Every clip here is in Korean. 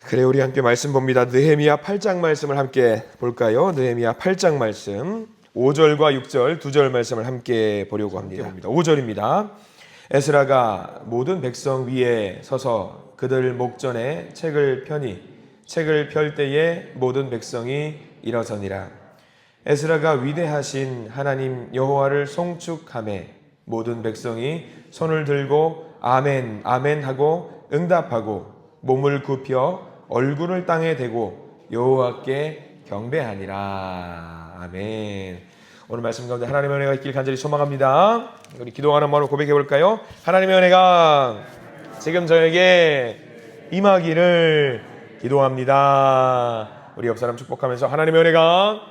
그래, 우리 함께 말씀 봅니다. 느헤미야 8장 말씀을 함께 볼까요? 느헤미야 8장 말씀 5절과 6절 두 절 말씀을 함께 보려고 합니다. 5절입니다. 에스라가 모든 백성 위에 서서 그들 목전에 책을 펴니 책을 펼 때에 모든 백성이 일어서니라. 에스라가 위대하신 하나님 여호와를 송축하매 모든 백성이 손을 들고 아멘 아멘 하고 응답하고 몸을 굽혀 얼굴을 땅에 대고 여호와께 경배하니라. 아멘. 오늘 말씀 가운데 하나님의 은혜가 있길 간절히 소망합니다. 우리 기도하는 마음으로 고백해 볼까요? 하나님의 은혜가 지금 저에게 임하기를 기도합니다. 우리 옆 사람 축복하면서 하나님의 은혜가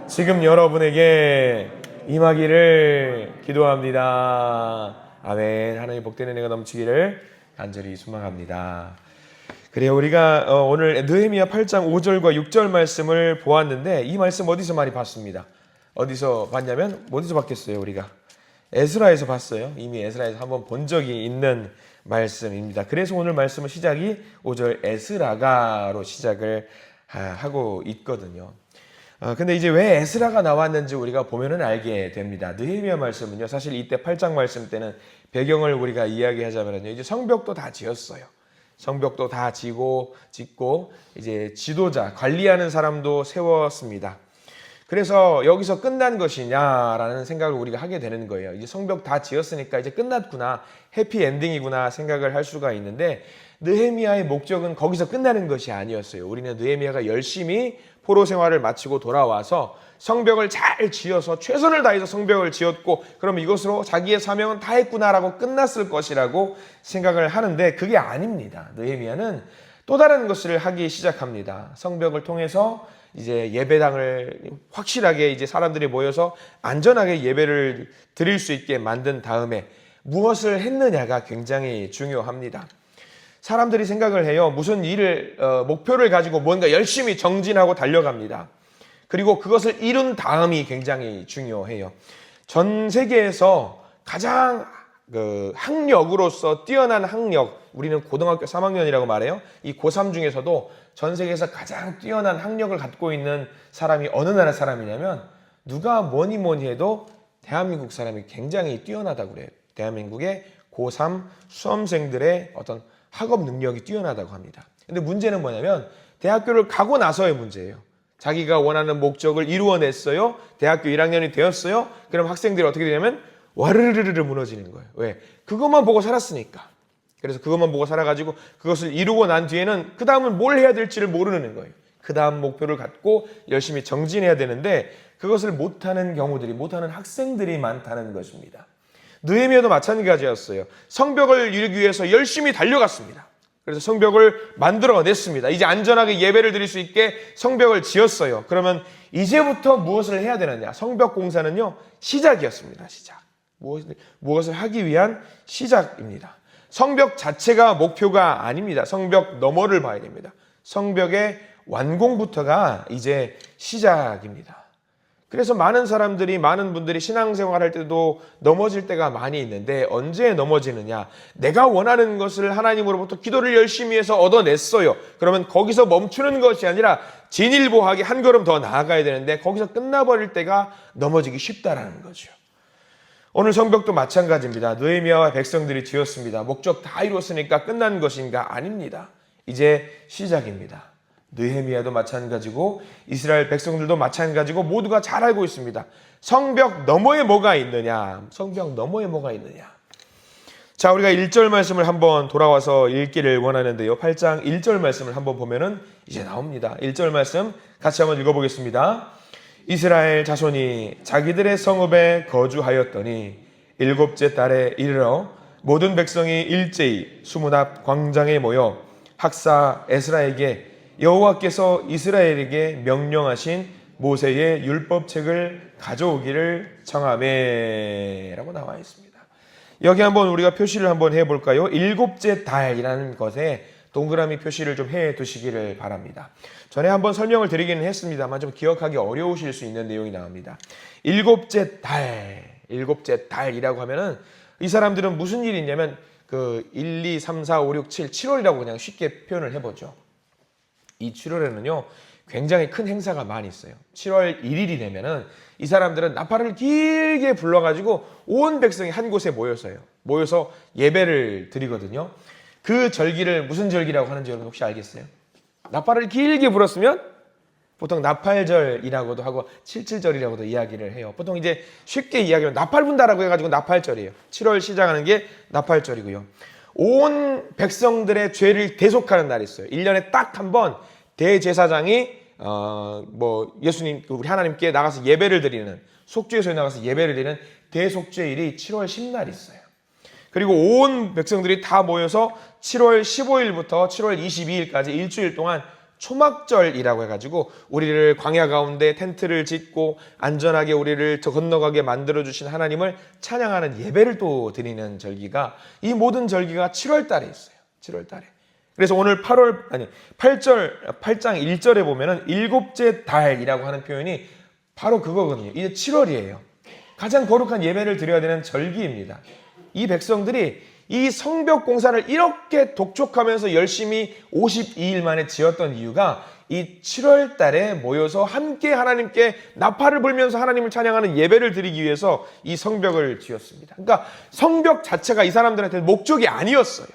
지금 여러분에게 임하기를 기도합니다. 아멘. 하나님 복된 은혜가 넘치기를 간절히 소망합니다. 그래요. 우리가 오늘 느헤미야 8장 5절과 6절 말씀을 보았는데 이 말씀 어디서 많이 봤습니다. 어디서 봤냐면 어디서 봤겠어요? 우리가 에스라에서 봤어요. 이미 에스라에서 한번 본 적이 있는 말씀입니다. 그래서 오늘 말씀은 시작이 5절 에스라가로 시작을 하고 있거든요. 근데 이제 왜 에스라가 나왔는지 우리가 보면은 알게 됩니다. 느헤미야 말씀은요, 사실 이때 8장 말씀 때는 배경을 우리가 이야기하자면요, 이제 성벽도 다 지었어요. 성벽도 다 짓고 이제 지도자, 관리하는 사람도 세웠습니다. 그래서 여기서 끝난 것이냐라는 생각을 우리가 하게 되는 거예요. 이제 성벽 다 지었으니까 이제 끝났구나, 해피엔딩이구나 생각을 할 수가 있는데 느헤미야의 목적은 거기서 끝나는 것이 아니었어요. 우리는 느헤미야가 열심히 포로 생활을 마치고 돌아와서 성벽을 잘 지어서 최선을 다해서 성벽을 지었고 그럼 이것으로 자기의 사명은 다 했구나라고 끝났을 것이라고 생각을 하는데 그게 아닙니다. 느헤미야는 또 다른 것을 하기 시작합니다. 성벽을 통해서 이제 예배당을 확실하게 이제 사람들이 모여서 안전하게 예배를 드릴 수 있게 만든 다음에 무엇을 했느냐가 굉장히 중요합니다. 사람들이 생각을 해요. 무슨 일을 목표를 가지고 뭔가 열심히 정진하고 달려갑니다. 그리고 그것을 이룬 다음이 굉장히 중요해요. 전 세계에서 가장 학력으로서 뛰어난 학력, 우리는 고등학교 3학년이라고 말해요. 이 고3 중에서도 전 세계에서 가장 뛰어난 학력을 갖고 있는 사람이 어느 나라 사람이냐면 누가 뭐니 해도 대한민국 사람이 굉장히 뛰어나다고 그래요. 대한민국의 고3 수험생들의 어떤 학업 능력이 뛰어나다고 합니다. 근데 문제는 뭐냐면 대학교를 가고 나서의 문제예요. 자기가 원하는 목적을 이루어냈어요. 대학교 1학년이 되었어요. 그럼 학생들이 어떻게 되냐면 와르르르 무너지는 거예요. 왜? 그것만 보고 살았으니까. 그래서 그것만 보고 살아가지고 그것을 이루고 난 뒤에는 그 다음은 뭘 해야 될지를 모르는 거예요. 그 다음 목표를 갖고 열심히 정진해야 되는데 그것을 못하는 경우들이, 못하는 학생들이 많다는 것입니다. 느헤미야도 마찬가지였어요. 성벽을 이루기 위해서 열심히 달려갔습니다. 그래서 성벽을 만들어냈습니다. 이제 안전하게 예배를 드릴 수 있게 성벽을 지었어요. 그러면 이제부터 무엇을 해야 되느냐? 성벽 공사는요, 시작이었습니다. 시작. 무엇을 하기 위한 시작입니다. 성벽 자체가 목표가 아닙니다. 성벽 너머를 봐야 됩니다. 성벽의 완공부터가 이제 시작입니다. 그래서 많은 분들이 신앙생활 할 때도 넘어질 때가 많이 있는데 언제 넘어지느냐? 내가 원하는 것을 하나님으로부터 기도를 열심히 해서 얻어냈어요. 그러면 거기서 멈추는 것이 아니라 진일보하게 한 걸음 더 나아가야 되는데 거기서 끝나버릴 때가 넘어지기 쉽다라는 거죠. 오늘 성벽도 마찬가지입니다. 느헤미야와 백성들이 지었습니다. 목적 다 이뤘으니까 끝난 것인가? 아닙니다. 이제 시작입니다. 느헤미야도 마찬가지고 이스라엘 백성들도 마찬가지고 모두가 잘 알고 있습니다. 성벽 너머에 뭐가 있느냐? 성벽 너머에 뭐가 있느냐? 자, 우리가 1절 말씀을 한번 돌아와서 읽기를 원하는데요. 8장 1절 말씀을 한번 보면은 이제 나옵니다. 1절 말씀 같이 한번 읽어보겠습니다. 이스라엘 자손이 자기들의 성읍에 거주하였더니 7째 달에 이르러 모든 백성이 일제히 수문 앞 광장에 모여 학사 에스라에게 여호와께서 이스라엘에게 명령하신 모세의 율법책을 가져오기를 청하매 라고 나와 있습니다. 여기 한번 우리가 표시를 한번 해볼까요? 7째 달이라는 것에 동그라미 표시를 좀 해 두시기를 바랍니다. 전에 한번 설명을 드리기는 했습니다만 좀 기억하기 어려우실 수 있는 내용이 나옵니다. 7째 달이라고 하면은 이 사람들은 무슨 일이 있냐면 1, 2, 3, 4, 5, 6, 7, 7월이라고 그냥 쉽게 표현을 해보죠. 이 7월에는요 굉장히 큰 행사가 많이 있어요. 7월 1일이 되면은 이 사람들은 나팔을 길게 불러가지고 온 백성이 한 곳에 모여서 예배를 드리거든요. 그 절기를 무슨 절기라고 하는지 여러분 혹시 알겠어요? 나팔을 길게 불었으면 보통 나팔절이라고도 하고 칠칠절이라고도 이야기를 해요. 보통 이제 쉽게 이야기하면 나팔 분다라고 해가지고 나팔절이에요. 7월 시작하는 게 나팔절이고요. 온 백성들의 죄를 대속하는 날이 있어요. 1년에 딱 한 번 대제사장이 예수님 우리 하나님께 나가서 예배를 드리는 속죄소에 나가서 예배를 드리는 대속죄일이 7월 10날 있어요. 그리고 온 백성들이 다 모여서 7월 15일부터 7월 22일까지 일주일 동안 초막절이라고 해가지고 우리를 광야 가운데 텐트를 짓고 안전하게 우리를 더 건너가게 만들어주신 하나님을 찬양하는 예배를 또 드리는 절기가 이 모든 절기가 7월 달에 있어요. 7월 달에. 그래서 오늘 8장 1절에 보면은 일곱째 달이라고 하는 표현이 바로 그거거든요. 이제 7월이에요. 가장 거룩한 예배를 드려야 되는 절기입니다. 이 백성들이 이 성벽 공사를 이렇게 독촉하면서 열심히 52일 만에 지었던 이유가 이 7월 달에 모여서 함께 하나님께 나팔을 불면서 하나님을 찬양하는 예배를 드리기 위해서 이 성벽을 지었습니다. 그러니까 성벽 자체가 이 사람들한테 목적이 아니었어요.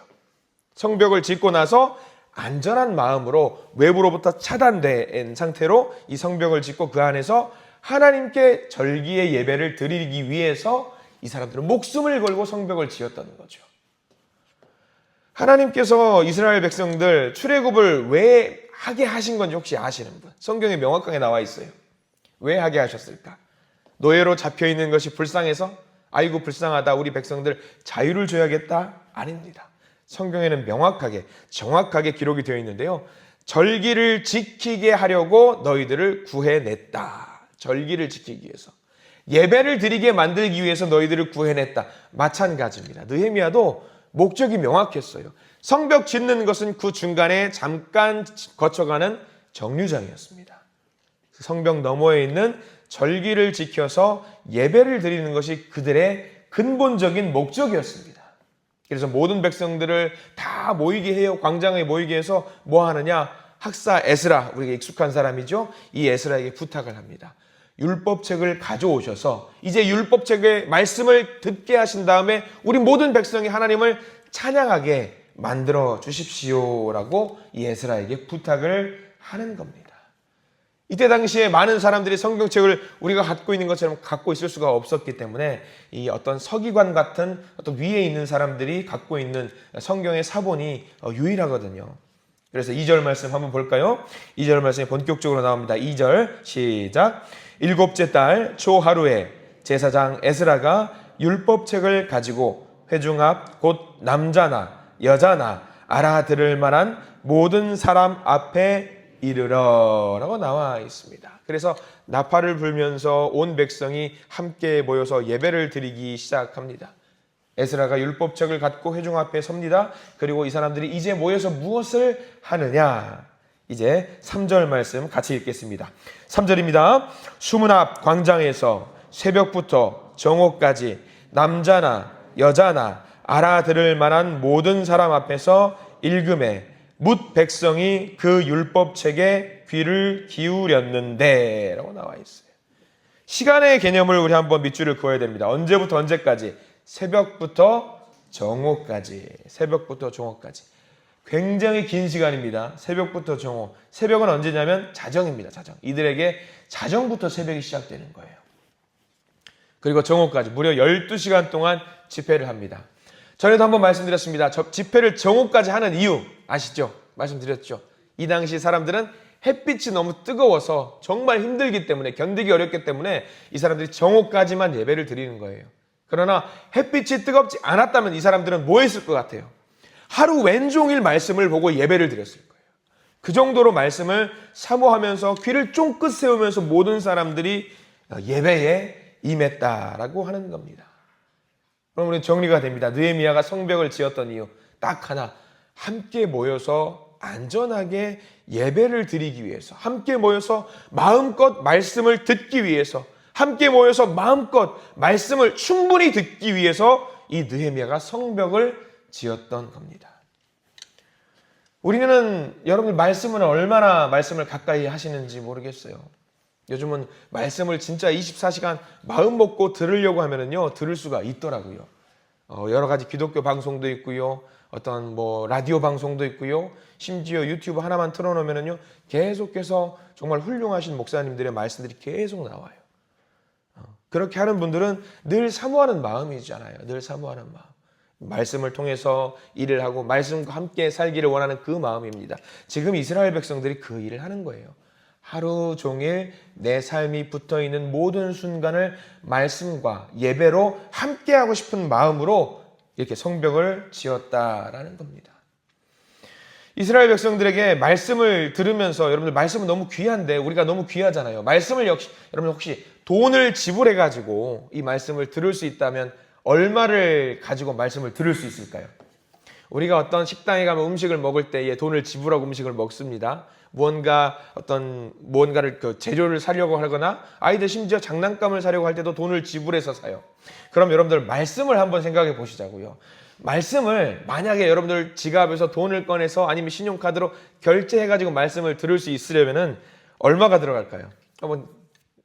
성벽을 짓고 나서 안전한 마음으로 외부로부터 차단된 상태로 이 성벽을 짓고 그 안에서 하나님께 절기의 예배를 드리기 위해서 이 사람들은 목숨을 걸고 성벽을 지었다는 거죠. 하나님께서 이스라엘 백성들 출애굽을 왜 하게 하신 건지 혹시 아시는 분? 성경에 명확하게 나와 있어요. 왜 하게 하셨을까? 노예로 잡혀있는 것이 불쌍해서? 아이고 불쌍하다 우리 백성들 자유를 줘야겠다? 아닙니다. 성경에는 명확하게 정확하게 기록이 되어 있는데요. 절기를 지키게 하려고 너희들을 구해냈다. 절기를 지키기 위해서. 예배를 드리게 만들기 위해서 너희들을 구해냈다. 마찬가지입니다. 느헤미야도 목적이 명확했어요. 성벽 짓는 것은 그 중간에 잠깐 거쳐가는 정류장이었습니다. 성벽 너머에 있는 절기를 지켜서 예배를 드리는 것이 그들의 근본적인 목적이었습니다. 그래서 모든 백성들을 다 모이게 해요. 광장에 모이게 해서 뭐 하느냐? 학사 에스라, 우리가 익숙한 사람이죠. 이 에스라에게 부탁을 합니다. 율법책을 가져오셔서 이제 율법책의 말씀을 듣게 하신 다음에 우리 모든 백성이 하나님을 찬양하게 만들어 주십시오라고 이 에스라에게 부탁을 하는 겁니다. 이때 당시에 많은 사람들이 성경책을 우리가 갖고 있는 것처럼 갖고 있을 수가 없었기 때문에 이 어떤 서기관 같은 어떤 위에 있는 사람들이 갖고 있는 성경의 사본이 유일하거든요. 그래서 2절 말씀 한번 볼까요? 2절 말씀이 본격적으로 나옵니다. 2절 시작. 일곱째 달 초하루에 제사장 에스라가 율법책을 가지고 회중 앞 곧 남자나 여자나 알아들을 만한 모든 사람 앞에 이르러라고 나와 있습니다. 그래서 나팔을 불면서 온 백성이 함께 모여서 예배를 드리기 시작합니다. 에스라가 율법책을 갖고 회중 앞에 섭니다. 그리고 이 사람들이 이제 모여서 무엇을 하느냐? 이제 3절 말씀 같이 읽겠습니다. 3절입니다. 수문 앞 광장에서 새벽부터 정오까지 남자나 여자나 알아들을 만한 모든 사람 앞에서 읽음에 뭇 백성이 그 율법책에 귀를 기울였는데 라고 나와 있어요. 시간의 개념을 우리 한번 밑줄을 그어야 됩니다. 언제부터 언제까지? 새벽부터 정오까지. 새벽부터 정오까지. 굉장히 긴 시간입니다. 새벽부터 정오. 새벽은 언제냐면 자정입니다. 자정. 이들에게 자정부터 새벽이 시작되는 거예요. 그리고 정오까지 무려 12시간 동안 집회를 합니다. 전에도 한번 말씀드렸습니다. 집회를 정오까지 하는 이유 아시죠? 말씀드렸죠. 이 당시 사람들은 햇빛이 너무 뜨거워서 정말 힘들기 때문에 견디기 어렵기 때문에 이 사람들이 정오까지만 예배를 드리는 거예요. 그러나 햇빛이 뜨겁지 않았다면 이 사람들은 뭐 했을 것 같아요? 하루 왼종일 말씀을 보고 예배를 드렸을 거예요. 그 정도로 말씀을 사모하면서 귀를 쫑긋 세우면서 모든 사람들이 예배에 임했다라고 하는 겁니다. 그럼 우리 정리가 됩니다. 느헤미야가 성벽을 지었던 이유 딱 하나. 함께 모여서 안전하게 예배를 드리기 위해서, 함께 모여서 마음껏 말씀을 듣기 위해서, 함께 모여서 마음껏 말씀을 충분히 듣기 위해서 이 느헤미야가 성벽을 지었던 겁니다. 우리는 여러분들 말씀을 얼마나 말씀을 가까이 하시는지 모르겠어요. 요즘은 말씀을 진짜 24시간 마음 먹고 들으려고 하면은요, 들을 수가 있더라고요. 여러 가지 기독교 방송도 있고요. 어떤 라디오 방송도 있고요. 심지어 유튜브 하나만 틀어놓으면은요, 계속해서 정말 훌륭하신 목사님들의 말씀들이 계속 나와요. 그렇게 하는 분들은 늘 사모하는 마음이잖아요. 늘 사모하는 마음. 말씀을 통해서 일을 하고 말씀과 함께 살기를 원하는 그 마음입니다. 지금 이스라엘 백성들이 그 일을 하는 거예요. 하루 종일 내 삶이 붙어있는 모든 순간을 말씀과 예배로 함께하고 싶은 마음으로 이렇게 성벽을 지었다라는 겁니다. 이스라엘 백성들에게 말씀을 들으면서 여러분들 말씀은 너무 귀한데 우리가 너무 귀하잖아요. 말씀을 역시 여러분 혹시 돈을 지불해가지고 이 말씀을 들을 수 있다면 얼마를 가지고 말씀을 들을 수 있을까요? 우리가 어떤 식당에 가면 음식을 먹을 때에 돈을 지불하고 음식을 먹습니다. 무언가를 재료를 사려고 하거나 아이들 심지어 장난감을 사려고 할 때도 돈을 지불해서 사요. 그럼 여러분들 말씀을 한번 생각해 보시자고요. 말씀을 만약에 여러분들 지갑에서 돈을 꺼내서 아니면 신용카드로 결제해가지고 말씀을 들을 수 있으려면은 얼마가 들어갈까요? 한번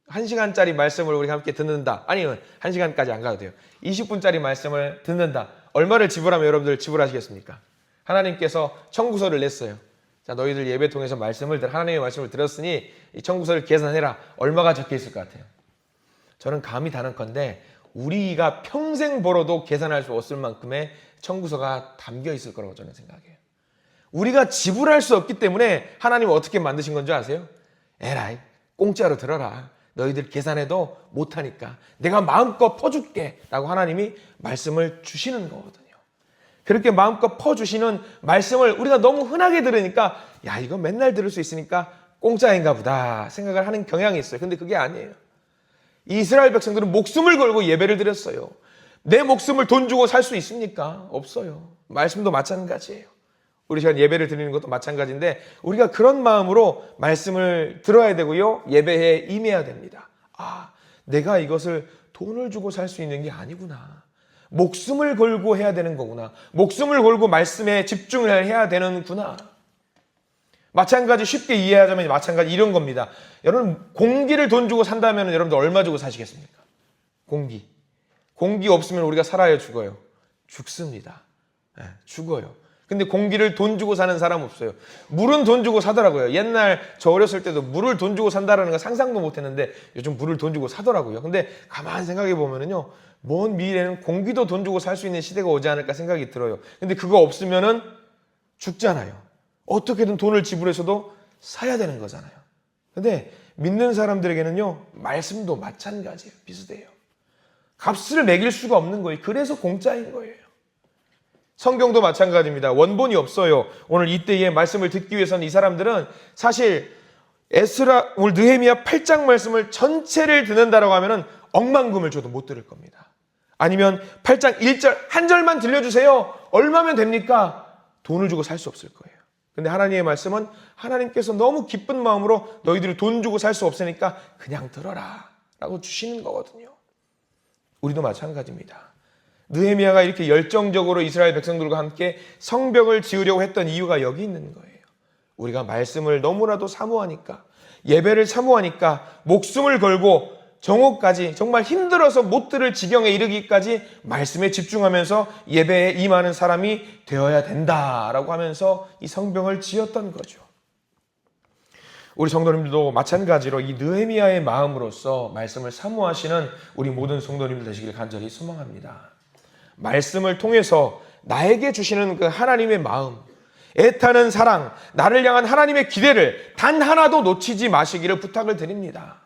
1시간짜리 말씀을 우리가 함께 듣는다. 아니면 1시간까지 안 가도 돼요. 20분짜리 말씀을 듣는다. 얼마를 지불하면 여러분들 지불하시겠습니까? 하나님께서 청구서를 냈어요. 자, 너희들 예배 통해서 하나님의 말씀을 들었으니 이 청구서를 계산해라. 얼마가 적혀 있을 것 같아요? 저는 감이 다는건데 우리가 평생 벌어도 계산할 수 없을 만큼의 청구서가 담겨 있을 거라고 저는 생각해요. 우리가 지불할 수 없기 때문에 하나님은 어떻게 만드신 건지 아세요? 에라이, 공짜로 들어라. 너희들 계산해도 못하니까 내가 마음껏 퍼줄게 라고 하나님이 말씀을 주시는 거거든요. 그렇게 마음껏 퍼주시는 말씀을 우리가 너무 흔하게 들으니까 야, 이거 맨날 들을 수 있으니까 공짜인가 보다 생각을 하는 경향이 있어요. 근데 그게 아니에요. 이스라엘 백성들은 목숨을 걸고 예배를 드렸어요. 내 목숨을 돈 주고 살 수 있습니까? 없어요. 말씀도 마찬가지예요. 우리 시간 예배를 드리는 것도 마찬가지인데 우리가 그런 마음으로 말씀을 들어야 되고요. 예배에 임해야 됩니다. 아, 내가 이것을 돈을 주고 살 수 있는 게 아니구나. 목숨을 걸고 해야 되는 거구나. 목숨을 걸고 말씀에 집중을 해야 되는구나. 마찬가지 쉽게 이해하자면 마찬가지 이런 겁니다. 여러분 공기를 돈 주고 산다면 여러분들 얼마 주고 사시겠습니까? 공기 없으면 우리가 살아요, 죽어요? 죽습니다. 네, 죽어요. 근데 공기를 돈 주고 사는 사람 없어요. 물은 돈 주고 사더라고요. 옛날 저 어렸을 때도 물을 돈 주고 산다라는 거 상상도 못 했는데 요즘 물을 돈 주고 사더라고요. 근데 가만히 생각해 보면은요, 먼 미래에는 공기도 돈 주고 살 수 있는 시대가 오지 않을까 생각이 들어요. 근데 그거 없으면은 죽잖아요. 어떻게든 돈을 지불해서도 사야 되는 거잖아요. 근데 믿는 사람들에게는요, 말씀도 마찬가지예요. 비슷해요. 값을 매길 수가 없는 거예요. 그래서 공짜인 거예요. 성경도 마찬가지입니다. 원본이 없어요. 오늘 이때의 말씀을 듣기 위해서는 이 사람들은 사실 오늘 느헤미야 8장 말씀을 전체를 듣는다라고 하면은 억만금을 줘도 못 들을 겁니다. 아니면 8장 1절 한 절만 들려주세요. 얼마면 됩니까? 돈을 주고 살 수 없을 거예요. 근데 하나님의 말씀은 하나님께서 너무 기쁜 마음으로 너희들이 돈 주고 살 수 없으니까 그냥 들어라 라고 주시는 거거든요. 우리도 마찬가지입니다. 느헤미야가 이렇게 열정적으로 이스라엘 백성들과 함께 성벽을 지으려고 했던 이유가 여기 있는 거예요. 우리가 말씀을 너무나도 사모하니까, 예배를 사모하니까 목숨을 걸고 정오까지 정말 힘들어서 못 들을 지경에 이르기까지 말씀에 집중하면서 예배에 임하는 사람이 되어야 된다라고 하면서 이 성벽을 지었던 거죠. 우리 성도님들도 마찬가지로 이 느헤미야의 마음으로서 말씀을 사모하시는 우리 모든 성도님들 되시길 간절히 소망합니다. 말씀을 통해서 나에게 주시는 그 하나님의 마음, 애타는 사랑, 나를 향한 하나님의 기대를 단 하나도 놓치지 마시기를 부탁을 드립니다.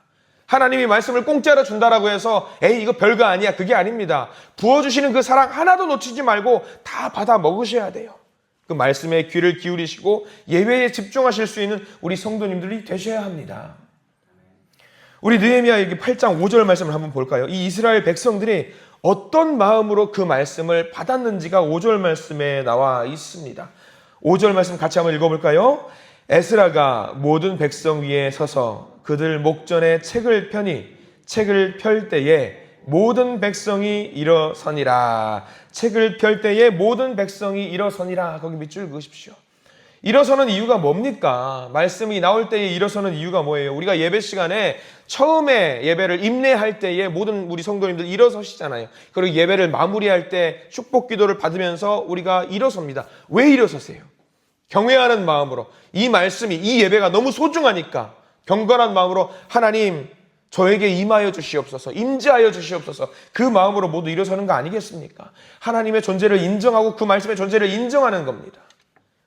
하나님이 말씀을 공짜로 준다라고 해서 에이 이거 별거 아니야, 그게 아닙니다. 부어주시는 그 사랑 하나도 놓치지 말고 다 받아 먹으셔야 돼요. 그 말씀에 귀를 기울이시고 예배에 집중하실 수 있는 우리 성도님들이 되셔야 합니다. 우리 느헤미야 여기 8장 5절 말씀을 한번 볼까요? 이 이스라엘 백성들이 어떤 마음으로 그 말씀을 받았는지가 5절 말씀에 나와 있습니다. 5절 말씀 같이 한번 읽어볼까요? 에스라가 모든 백성 위에 서서 그들 목전에 책을 펴니 책을 펼 때에 모든 백성이 일어서니라. 책을 펼 때에 모든 백성이 일어서니라. 거기 밑줄 그으십시오. 일어서는 이유가 뭡니까? 말씀이 나올 때에 일어서는 이유가 뭐예요? 우리가 예배 시간에 처음에 예배를 임례할 때에 모든 우리 성도님들 일어서시잖아요. 그리고 예배를 마무리할 때 축복 기도를 받으면서 우리가 일어섭니다. 왜 일어서세요? 경외하는 마음으로, 이 말씀이, 이 예배가 너무 소중하니까 경건한 마음으로 하나님 저에게 임하여 주시옵소서, 임재하여 주시옵소서, 그 마음으로 모두 일어서는 거 아니겠습니까? 하나님의 존재를 인정하고 그 말씀의 존재를 인정하는 겁니다.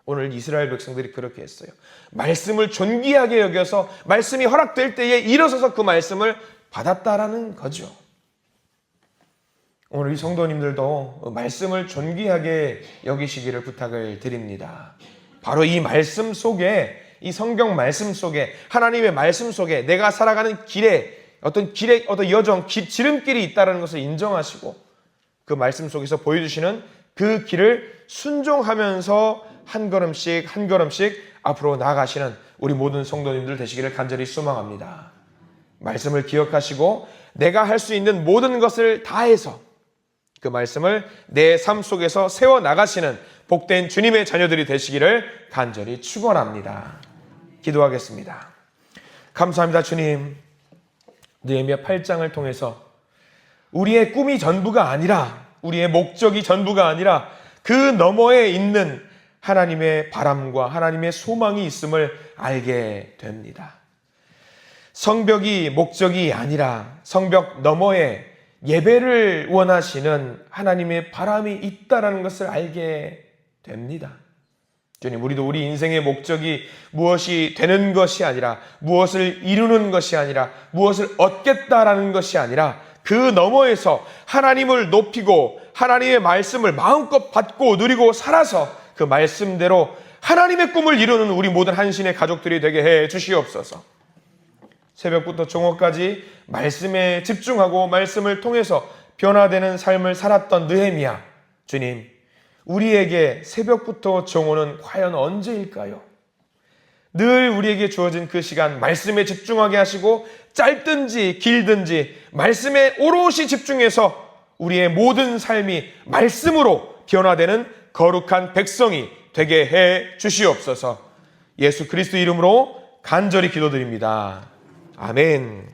오늘 이스라엘 백성들이 그렇게 했어요. 말씀을 존귀하게 여겨서 말씀이 허락될 때에 일어서서 그 말씀을 받았다라는 거죠. 오늘 이 성도님들도 말씀을 존귀하게 여기시기를 부탁을 드립니다. 바로 이 말씀 속에, 이 성경 말씀 속에, 하나님의 말씀 속에 내가 살아가는 길에 어떤 여정, 지름길이 있다는 것을 인정하시고 그 말씀 속에서 보여주시는 그 길을 순종하면서 한 걸음씩 한 걸음씩 앞으로 나아가시는 우리 모든 성도님들 되시기를 간절히 소망합니다. 말씀을 기억하시고 내가 할 수 있는 모든 것을 다해서 그 말씀을 내 삶 속에서 세워나가시는 복된 주님의 자녀들이 되시기를 간절히 축원합니다. 기도하겠습니다. 감사합니다. 주님, 느헤미야 8장을 통해서 우리의 꿈이 전부가 아니라, 우리의 목적이 전부가 아니라 그 너머에 있는 하나님의 바람과 하나님의 소망이 있음을 알게 됩니다. 성벽이 목적이 아니라 성벽 너머에 예배를 원하시는 하나님의 바람이 있다는 것을 알게 됩니다. 주님, 우리도 우리 인생의 목적이 무엇이 되는 것이 아니라, 무엇을 이루는 것이 아니라, 무엇을 얻겠다라는 것이 아니라 그 너머에서 하나님을 높이고 하나님의 말씀을 마음껏 받고 누리고 살아서 그 말씀대로 하나님의 꿈을 이루는 우리 모든 한신의 가족들이 되게 해 주시옵소서. 새벽부터 종업까지 말씀에 집중하고 말씀을 통해서 변화되는 삶을 살았던 느헤미야, 주님, 우리에게 새벽부터 정오는 과연 언제일까요? 늘 우리에게 주어진 그 시간 말씀에 집중하게 하시고 짧든지 길든지 말씀에 오롯이 집중해서 우리의 모든 삶이 말씀으로 변화되는 거룩한 백성이 되게 해 주시옵소서. 예수 그리스도 이름으로 간절히 기도드립니다. 아멘.